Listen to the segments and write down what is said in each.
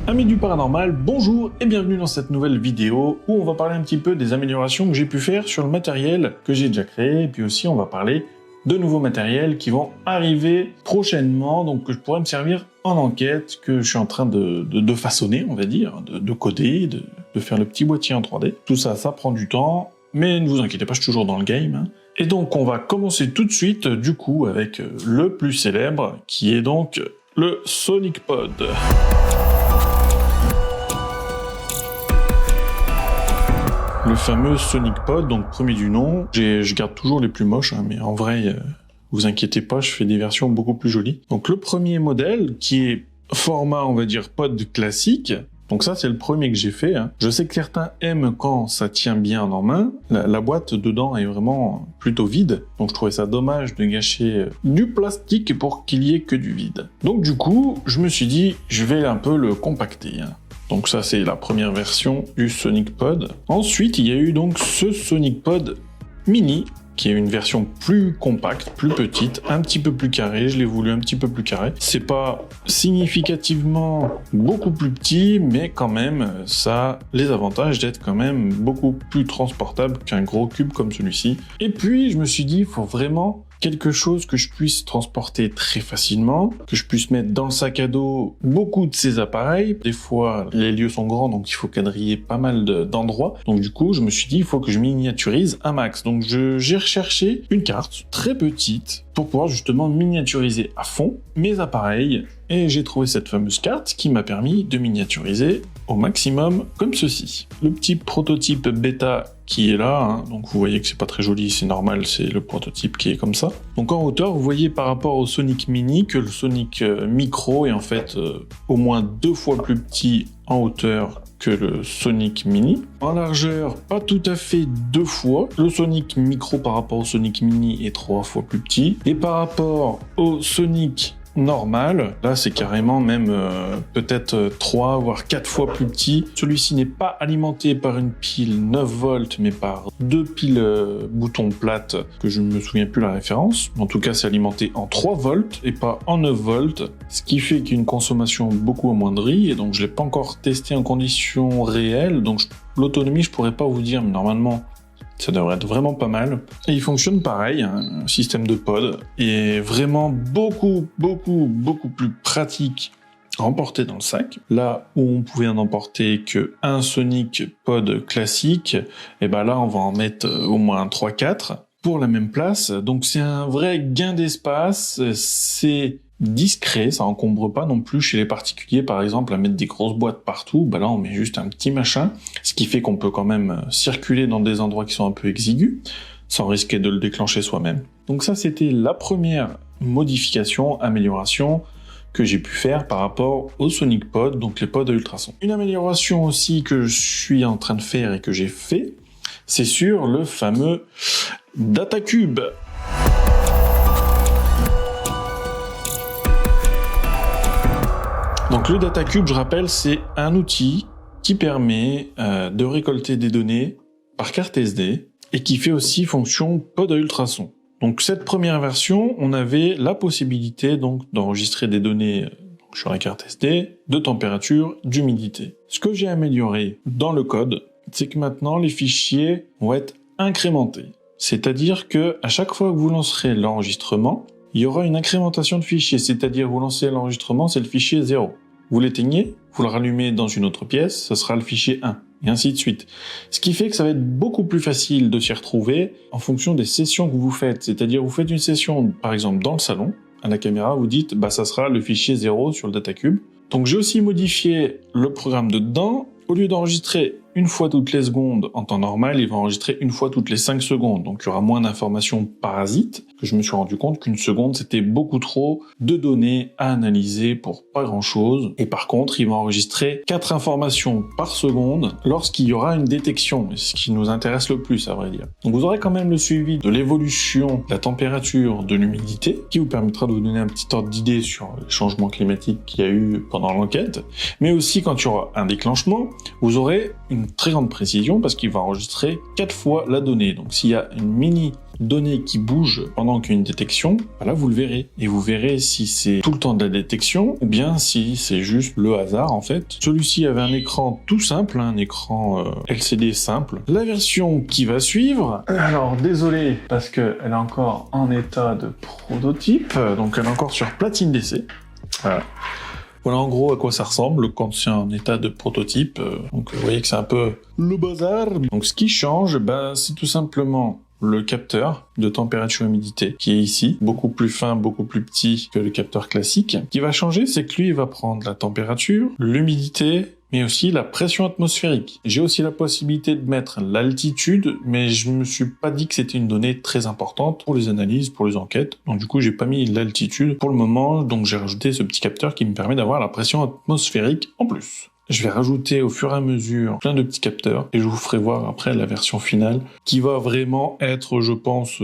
Amis du paranormal, bonjour et bienvenue dans cette nouvelle vidéo où on va parler un petit peu des améliorations que j'ai pu faire sur le matériel que j'ai déjà créé, et puis aussi on va parler de nouveaux matériels qui vont arriver prochainement, donc que je pourrais me servir en enquête, que je suis en train de façonner, on va dire, de coder, de faire le petit boîtier en 3D. Tout ça, ça prend du temps, mais ne vous inquiétez pas, je suis toujours dans le game, hein. Et donc on va commencer tout de suite, du coup, avec le plus célèbre, qui est donc le Sonic Pod. Le fameux Sonic Pod, donc premier du nom. Je garde toujours les plus moches, hein, mais en vrai, vous inquiétez pas, je fais des versions beaucoup plus jolies. Donc le premier modèle, qui est format, on va dire, pod classique. Donc ça, c'est le premier que j'ai fait, hein. Je sais que certains aiment quand ça tient bien en main. La boîte dedans est vraiment plutôt vide. Donc je trouvais ça dommage de gâcher du plastique pour qu'il y ait que du vide. Donc du coup, je me suis dit, je vais un peu le compacter, hein. Donc ça, c'est la première version du Sonic Pod. Ensuite, il y a eu donc ce Sonic Pod Mini, qui est une version plus compacte, plus petite, un petit peu plus carré. Je l'ai voulu un petit peu plus carré. C'est pas significativement beaucoup plus petit, mais quand même, ça a les avantages d'être quand même beaucoup plus transportable qu'un gros cube comme celui-ci. Et puis, je me suis dit, il faut vraiment quelque chose que je puisse transporter très facilement, que je puisse mettre dans le sac à dos beaucoup de ces appareils. Des fois, les lieux sont grands, donc il faut quadriller pas mal d'endroits. Donc du coup, je me suis dit, il faut que je miniaturise un max. Donc j'ai recherché une carte très petite pour pouvoir justement miniaturiser à fond mes appareils. Et j'ai trouvé cette fameuse carte qui m'a permis de miniaturiser au maximum comme ceci. Le petit prototype bêta qui est là, hein. Donc vous voyez que c'est pas très joli, c'est normal, c'est le prototype qui est comme ça. Donc en hauteur, vous voyez par rapport au Sonic Mini que le Sonic Micro est en fait au moins 2 fois plus petit en hauteur que le Sonic Mini. En largeur, pas tout à fait 2 fois. Le Sonic Micro par rapport au Sonic Mini est 3 fois plus petit. Et par rapport au Sonic normal, là c'est carrément même peut-être 3 voire 4 fois plus petit. Celui-ci n'est pas alimenté par une pile 9 volts mais par 2 piles boutons plates que je ne me souviens plus la référence. En tout cas c'est alimenté en 3 volts et pas en 9 volts, ce qui fait qu'il y a une consommation beaucoup amoindrie et donc je l'ai pas encore testé en conditions réelles, donc l'autonomie je pourrais pas vous dire, mais normalement ça devrait être vraiment pas mal. Et il fonctionne pareil, un système de pod, et vraiment beaucoup plus pratique à emporter dans le sac. Là où on pouvait en emporter que un Sonic Pod classique, et ben là on va en mettre au moins 3-4 pour la même place. Donc c'est un vrai gain d'espace, c'est discret, ça encombre pas non plus chez les particuliers, par exemple, à mettre des grosses boîtes partout. Bah là, on met juste un petit machin, ce qui fait qu'on peut quand même circuler dans des endroits qui sont un peu exigus, sans risquer de le déclencher soi-même. Donc ça, c'était la première modification, amélioration que j'ai pu faire par rapport au Sonic Pod, donc les pods à ultrasons. Une amélioration aussi que je suis en train de faire et que j'ai fait, c'est sur le fameux Datacube. Donc le Datacube, je rappelle, c'est un outil qui permet de récolter des données par carte SD et qui fait aussi fonction pod à ultrasons. Donc cette première version, on avait la possibilité donc d'enregistrer des données sur la carte SD, de température, d'humidité. Ce que j'ai amélioré dans le code, c'est que maintenant les fichiers vont être incrémentés. C'est-à-dire que à chaque fois que vous lancerez l'enregistrement, il y aura une incrémentation de fichiers, c'est-à-dire vous lancez l'enregistrement, c'est le fichier 0. Vous l'éteignez, vous le rallumez dans une autre pièce, ce sera le fichier 1, et ainsi de suite. Ce qui fait que ça va être beaucoup plus facile de s'y retrouver en fonction des sessions que vous faites. C'est-à-dire vous faites une session, par exemple, dans le salon, à la caméra, vous dites, bah ça sera le fichier 0 sur le Datacube. Donc j'ai aussi modifié le programme de dedans. Au lieu d'enregistrer une fois toutes les secondes en temps normal, il va enregistrer une fois toutes les 5 secondes. Donc il y aura moins d'informations parasites, que je me suis rendu compte qu'une seconde c'était beaucoup trop de données à analyser pour pas grand chose. Et par contre, il va enregistrer 4 informations par seconde lorsqu'il y aura une détection, ce qui nous intéresse le plus à vrai dire. Donc vous aurez quand même le suivi de l'évolution de la température, de l'humidité, qui vous permettra de vous donner un petit ordre d'idée sur les changements climatiques qu'il y a eu pendant l'enquête. Mais aussi quand il y aura un déclenchement, vous aurez une très grande précision parce qu'il va enregistrer 4 fois la donnée. Donc s'il y a une mini données qui bougent pendant qu'une détection, bah là vous le verrez. Et vous verrez si c'est tout le temps de la détection ou bien si c'est juste le hasard en fait. Celui-ci avait un écran tout simple, un écran LCD simple. La version qui va suivre, alors désolé parce qu'elle est encore en état de prototype, donc elle est encore sur platine d'essai. Voilà. Voilà en gros à quoi ça ressemble quand c'est en état de prototype. Donc vous voyez que c'est un peu le bazar. Donc ce qui change, c'est tout simplement le capteur de température et humidité qui est ici, beaucoup plus fin, beaucoup plus petit que le capteur classique. Ce qui va changer, c'est que lui, il va prendre la température, l'humidité, mais aussi la pression atmosphérique. J'ai aussi la possibilité de mettre l'altitude, mais je me suis pas dit que c'était une donnée très importante pour les analyses, pour les enquêtes. Donc du coup, j'ai pas mis l'altitude pour le moment, donc j'ai rajouté ce petit capteur qui me permet d'avoir la pression atmosphérique en plus. Je vais rajouter au fur et à mesure plein de petits capteurs et je vous ferai voir après la version finale qui va vraiment être, je pense,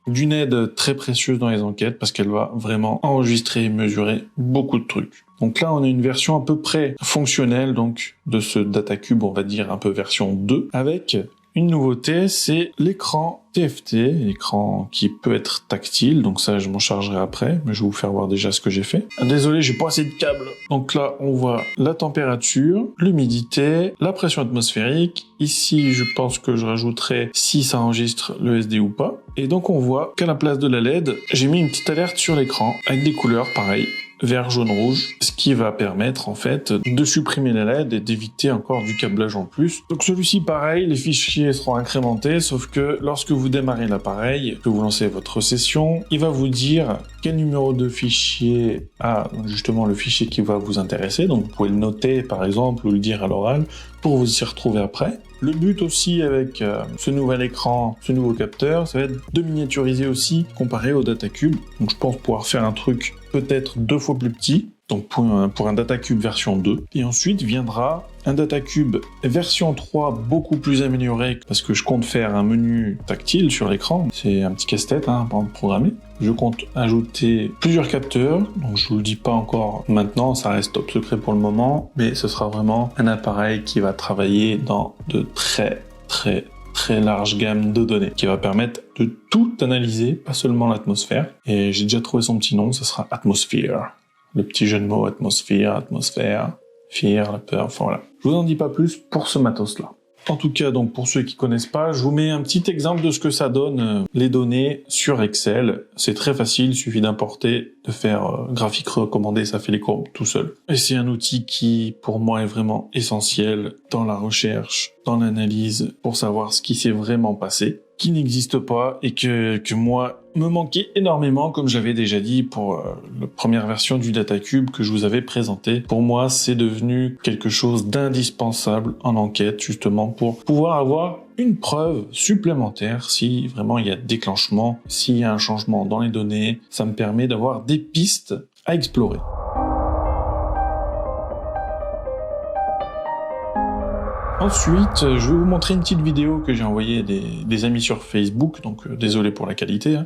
d'une aide très précieuse dans les enquêtes parce qu'elle va vraiment enregistrer et mesurer beaucoup de trucs. Donc là, on a une version à peu près fonctionnelle donc de ce DataCube, on va dire un peu version 2, avec une nouveauté, c'est l'écran TFT, l'écran qui peut être tactile, donc ça je m'en chargerai après, mais je vais vous faire voir déjà ce que j'ai fait. Désolé, j'ai pas assez de câbles. Donc là, on voit la température, l'humidité, la pression atmosphérique. Ici, je pense que je rajouterai si ça enregistre le SD ou pas. Et donc on voit qu'à la place de la LED, j'ai mis une petite alerte sur l'écran avec des couleurs pareilles, vert, jaune, rouge, ce qui va permettre en fait de supprimer la LED et d'éviter encore du câblage en plus. Donc celui-ci pareil, les fichiers seront incrémentés, sauf que lorsque vous démarrez l'appareil, que vous lancez votre session, il va vous dire quel numéro de fichier a justement le fichier qui va vous intéresser, donc vous pouvez le noter par exemple ou le dire à l'oral pour vous y retrouver après. Le but aussi avec ce nouvel écran, ce nouveau capteur, ça va être de miniaturiser aussi comparé au DataCube. Donc je pense pouvoir faire un truc peut-être 2 fois plus petit, donc pour un DataCube version 2. Et ensuite viendra un DataCube version 3 beaucoup plus amélioré parce que je compte faire un menu tactile sur l'écran. C'est un petit casse-tête pour programmer. Je compte ajouter plusieurs capteurs, donc je vous le dis pas encore maintenant, ça reste top secret pour le moment, mais ce sera vraiment un appareil qui va travailler dans de très large gamme de données, qui va permettre de tout analyser, pas seulement l'atmosphère. Et j'ai déjà trouvé son petit nom, ça sera Atmosphere. Le petit jeu de mots atmosphère, fear, la peur, enfin voilà. Je vous en dis pas plus pour ce matos-là. En tout cas, donc pour ceux qui connaissent pas, je vous mets un petit exemple de ce que ça donne les données sur Excel. C'est très facile, il suffit d'importer, de faire graphique recommandé, ça fait les courbes tout seul. Et c'est un outil qui, pour moi, est vraiment essentiel dans la recherche, dans l'analyse, pour savoir ce qui s'est vraiment passé, qui n'existe pas et que moi me manquait énormément, comme j'avais déjà dit pour la première version du DataCube que je vous avais présenté. Pour moi, c'est devenu quelque chose d'indispensable en enquête, justement, pour pouvoir avoir une preuve supplémentaire si vraiment il y a déclenchement, s'il y a un changement dans les données. Ça me permet d'avoir des pistes à explorer. Ensuite, je vais vous montrer une petite vidéo que j'ai envoyée des amis sur Facebook, donc désolé pour la qualité.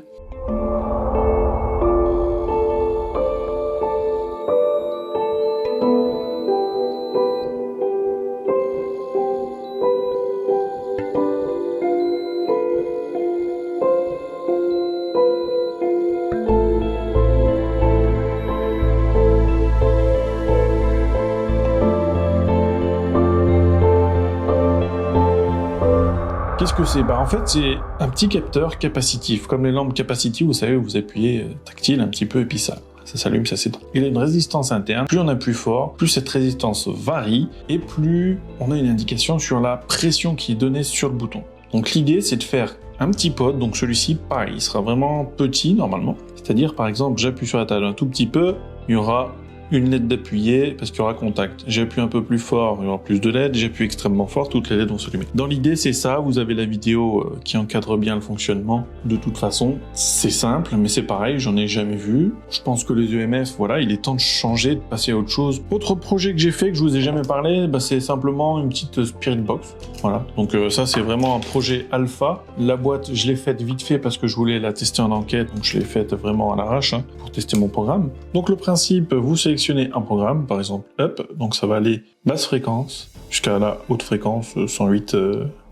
Qu'est-ce que c'est ? En fait, c'est un petit capteur capacitif, comme les lampes capacitive, vous savez, vous appuyez tactile un petit peu et puis ça s'allume, ça s'éteint. Il a une résistance interne, plus on appuie fort, plus cette résistance varie et plus on a une indication sur la pression qui est donnée sur le bouton. Donc l'idée, c'est de faire un petit pod, donc celui-ci, pareil, il sera vraiment petit normalement. C'est-à-dire, par exemple, j'appuie sur la table un tout petit peu, il y aura une LED d'appuyer parce qu'il y aura contact. J'appuie un peu plus fort, il y aura plus de LED. J'appuie extrêmement fort, toutes les LED vont s'allumer. Dans l'idée, c'est ça. Vous avez la vidéo qui encadre bien le fonctionnement. De toute façon, c'est simple, mais c'est pareil, j'en ai jamais vu. Je pense que les EMF, voilà, il est temps de changer, de passer à autre chose. Autre projet que j'ai fait, que je vous ai jamais parlé, c'est simplement une petite Spirit Box. Voilà. Donc ça, c'est vraiment un projet alpha. La boîte, je l'ai faite vite fait parce que je voulais la tester en enquête. Donc je l'ai faite vraiment à l'arrache pour tester mon programme. Donc le principe, vous sélectionnez sélectionnez un programme, par exemple up, donc ça va aller basse fréquence jusqu'à la haute fréquence 108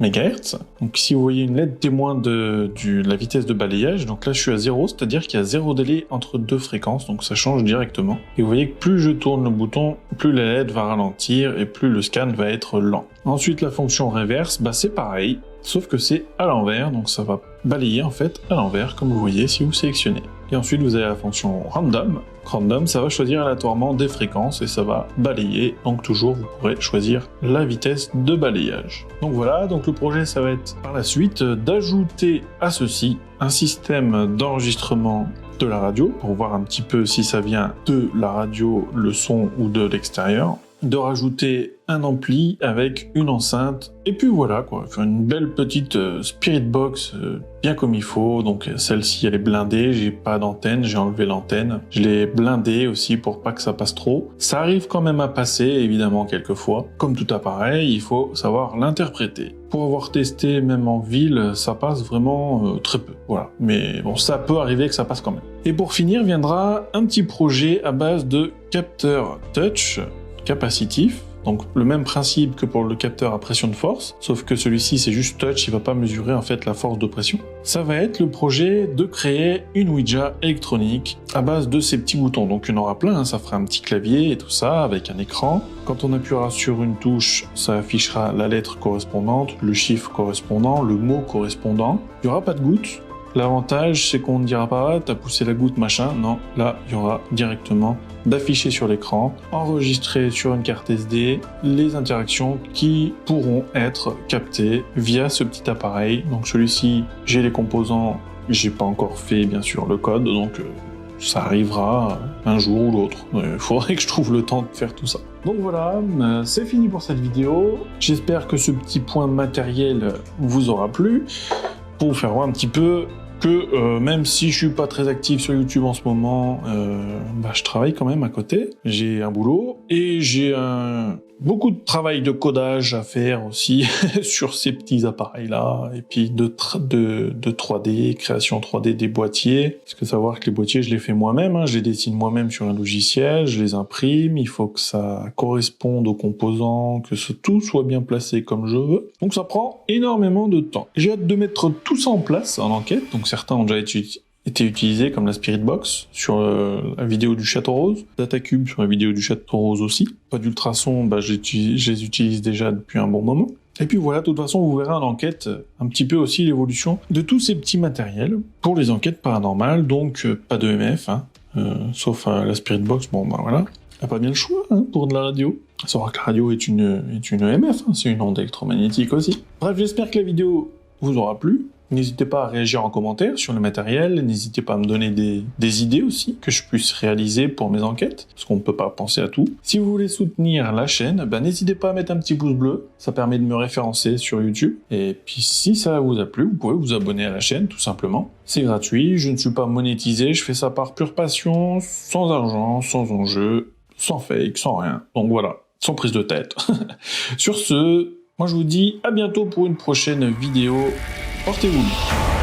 MHz. Donc si vous voyez une LED témoin de la vitesse de balayage, donc là je suis à 0, c'est-à-dire qu'il y a 0 délai entre deux fréquences, donc ça change directement. Et vous voyez que plus je tourne le bouton, plus la LED va ralentir et plus le scan va être lent. Ensuite la fonction reverse, c'est pareil, sauf que c'est à l'envers, donc ça va balayer en fait à l'envers, comme vous voyez si vous sélectionnez. Et ensuite vous avez la fonction random. Random, ça va choisir aléatoirement des fréquences et ça va balayer, donc toujours vous pourrez choisir la vitesse de balayage. Donc voilà, donc le projet ça va être par la suite d'ajouter à ceci un système d'enregistrement de la radio, pour voir un petit peu si ça vient de la radio, le son ou de l'extérieur, de rajouter un ampli avec une enceinte, et puis voilà quoi, faire une belle petite Spirit Box bien comme il faut. Donc celle-ci elle est blindée, j'ai pas d'antenne, j'ai enlevé l'antenne, je l'ai blindée aussi pour pas que ça passe trop. Ça arrive quand même à passer évidemment quelquefois, comme tout appareil, il faut savoir l'interpréter. Pour avoir testé même en ville, ça passe vraiment très peu, voilà. Mais bon, ça peut arriver que ça passe quand même. Et pour finir viendra un petit projet à base de capteur touch capacitif. Donc le même principe que pour le capteur à pression de force, sauf que celui-ci c'est juste touch, il va pas mesurer en fait la force de pression. Ça va être le projet de créer une Ouija électronique à base de ces petits boutons. Donc il y en aura plein, ça fera un petit clavier et tout ça avec un écran. Quand on appuiera sur une touche, ça affichera la lettre correspondante, le chiffre correspondant, le mot correspondant. Il n'y aura pas de gouttes. L'avantage, c'est qu'on ne dira pas « t'as poussé la goutte, machin ». Non, là, il y aura directement d'afficher sur l'écran, enregistrer sur une carte SD les interactions qui pourront être captées via ce petit appareil. Donc celui-ci, j'ai les composants, j'ai pas encore fait bien sûr le code, donc ça arrivera un jour ou l'autre. Il faudrait que je trouve le temps de faire tout ça. Donc voilà, c'est fini pour cette vidéo. J'espère que ce petit point matériel vous aura plu, pour vous faire voir un petit peu que même si je suis pas très actif sur YouTube en ce moment, je travaille quand même à côté. J'ai un boulot et j'ai beaucoup de travail de codage à faire aussi sur ces petits appareils-là, et puis de 3D, création 3D des boîtiers. Parce que savoir que les boîtiers, je les fais moi-même, hein, je les dessine moi-même sur un logiciel, je les imprime, il faut que ça corresponde aux composants, que tout soit bien placé comme je veux. Donc ça prend énormément de temps. J'ai hâte de mettre tout ça en place en enquête, donc certains ont déjà été utilisés comme la Spirit Box sur la vidéo du Château Rose, Datacube sur la vidéo du Château Rose aussi. Pas d'ultrasons, je les utilise déjà depuis un bon moment. Et puis voilà, de toute façon, vous verrez en enquête un petit peu aussi l'évolution de tous ces petits matériels pour les enquêtes paranormales, donc pas de MF, hein, sauf la Spirit Box, voilà. On n'a pas bien le choix hein, pour de la radio. À savoir que la radio est une EMF, hein, c'est une onde électromagnétique aussi. Bref, j'espère que la vidéo vous aura plu. N'hésitez pas à réagir en commentaire sur le matériel, n'hésitez pas à me donner des idées aussi que je puisse réaliser pour mes enquêtes, parce qu'on ne peut pas penser à tout. Si vous voulez soutenir la chaîne, n'hésitez pas à mettre un petit pouce bleu, ça permet de me référencer sur YouTube. Et puis si ça vous a plu, vous pouvez vous abonner à la chaîne tout simplement. C'est gratuit, je ne suis pas monétisé, je fais ça par pure passion, sans argent, sans enjeu, sans fake, sans rien. Donc voilà, sans prise de tête. Sur ce, moi je vous dis à bientôt pour une prochaine vidéo. Portez-vous bien.